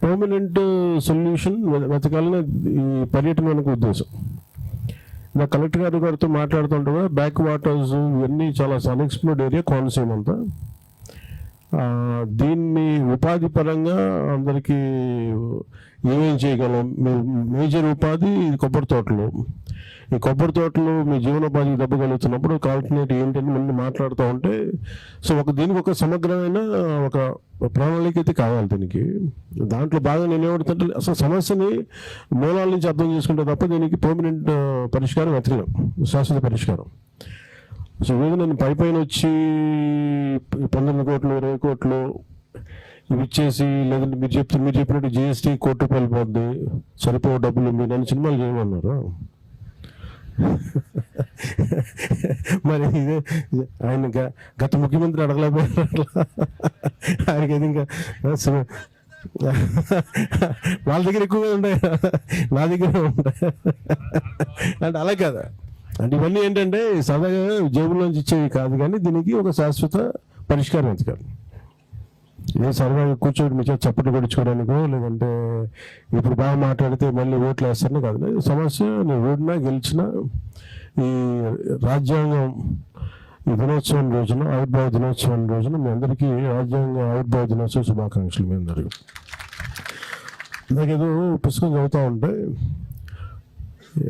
Permanent solution వెతకాలని ఈ పర్యటన వెనక ఉద్దేశం. నా కలెక్టర్ గారితో మాట్లాడుతుంటే బ్యాక్ వాటర్స్ ఇవన్నీ చాలా అన్ఎక్స్ప్లోర్డ్ ఏరియా కోనసీమ అంతా. దీన్ని ఉపాధి పరంగా అందరికీ ఏమేం చేయగలం, మేజర్ ఉపాధి కొబ్బరి తోటలు. ఈ కొబ్బరి తోటలు మీ జీవనోపాధికి దెబ్బ కలుగుతున్నప్పుడు ఆల్టర్నేట్ ఏంటని ముందు మాట్లాడుతూ ఉంటే, సో దీనికి ఒక సమగ్రమైన ఒక ప్రణాళిక అయితే కావాలి దీనికి. దాంట్లో బాగా నేనేమడుతుంటే అసలు సమస్యని మూలాల నుంచి అర్థం చేసుకుంటే తప్ప దీనికి పర్మనెంట్ పరిష్కారం వెతకలేం, శాశ్వత పరిష్కారం. సో ఏదో నేను పైన వచ్చి 15 కోట్లు 20 కోట్లు ఇవి ఇచ్చేసి, లేదంటే మీరు చెప్పినట్టు జిఎస్టీ కోటి రూపాయలు పోద్ది, సరిపో డబ్బులు మీరు నన్ను సినిమాలు చేయమన్నారు. మరి ఇదే ఆయన గత ముఖ్యమంత్రి అడగలేకపోయారు. ఆయనకి ఇంకా వాళ్ళ దగ్గర ఎక్కువగా ఉంటాయి, నా దగ్గర ఉంటాయి అంటే అలా కదా. అంటే ఇవన్నీ ఏంటంటే సరదాగా జేబులోంచి ఇచ్చేవి కాదు, కానీ దీనికి ఒక శాశ్వత పరిష్కారం వెతకాలి. ఏ సరదాగా కూర్చోటి మీ చేత చప్పట్లు కొడుచుకోవడానికో, లేదంటే ఇప్పుడు బాగా మాట్లాడితే మళ్ళీ ఓట్లు వేస్తారని కాదు. సమస్య నేను ఓడినా గెలిచినా ఈ రాజ్యాంగం ఈ దినోత్సవం రోజున, ఆవిర్భావ దినోత్సవం రోజున మీ అందరికీ రాజ్యాంగ ఆవిర్భావ దినోత్సవ శుభాకాంక్షలు. మీ అందరికీ నాకేదో పుస్తకం చదువుతూ ఉంటే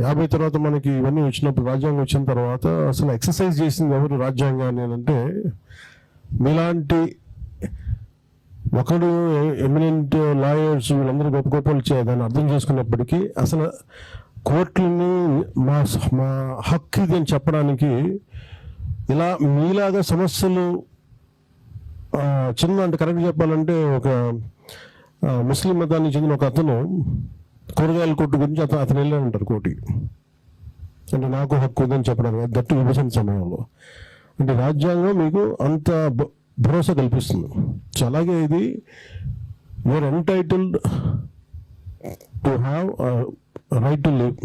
50 తర్వాత మనకి ఇవన్నీ వచ్చినప్పుడు, రాజ్యాంగం వచ్చిన తర్వాత అసలు ఎక్సర్సైజ్ చేసింది ఎవరు రాజ్యాంగాన్ని అని అంటే, మీలాంటి ఒకడు ఎమినెంట్ లాయర్స్ వీళ్ళందరూ గొప్ప గొప్పలు దాన్ని అర్థం చేసుకున్నప్పటికీ అసలు కోర్టులని మా హక్కు ఇది అని చెప్పడానికి ఇలా మీలాగా సమస్యలు చిన్న, అంటే కరెక్ట్ చెప్పాలంటే ఒక ముస్లిం మతానికి చెందిన ఒక అతను కూరగాయల కొట్టు గురించి అతను వెళ్ళాడంటారు కోర్టుకి, అంటే నాకు హక్కు ఉందని చెప్పడానికి, దట్టు విభజన సమయంలో. అంటే రాజ్యాంగం మీకు అంత భరోసా కల్పిస్తుంది. సో అలాగే ఇది you're entitled to have right to live.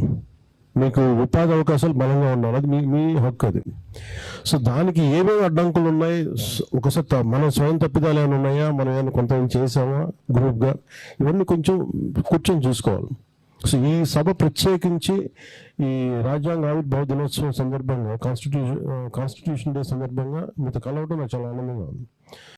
మీకు ఉపాధి అవకాశాలు బలంగా ఉండాలి, అది మీ హక్కు అది. సో దానికి ఏమేమి అడ్డంకులు ఉన్నాయి, ఒకసారి మన స్వయం తప్పిదాలు ఏమైనా ఉన్నాయా, మనం ఏమైనా కొంత చేసామా గ్రూప్గా, ఇవన్నీ కొంచెం కూర్చొని చూసుకోవాలి. సో ఈ సభ ప్రత్యేకించి ఈ రాజ్యాంగ ఆవిర్భావ దినోత్సవం సందర్భంగా, కాన్స్టిట్యూషన్ డే సందర్భంగా మీతో కలవడం నాకు చాలా ఆనందంగా ఉంది.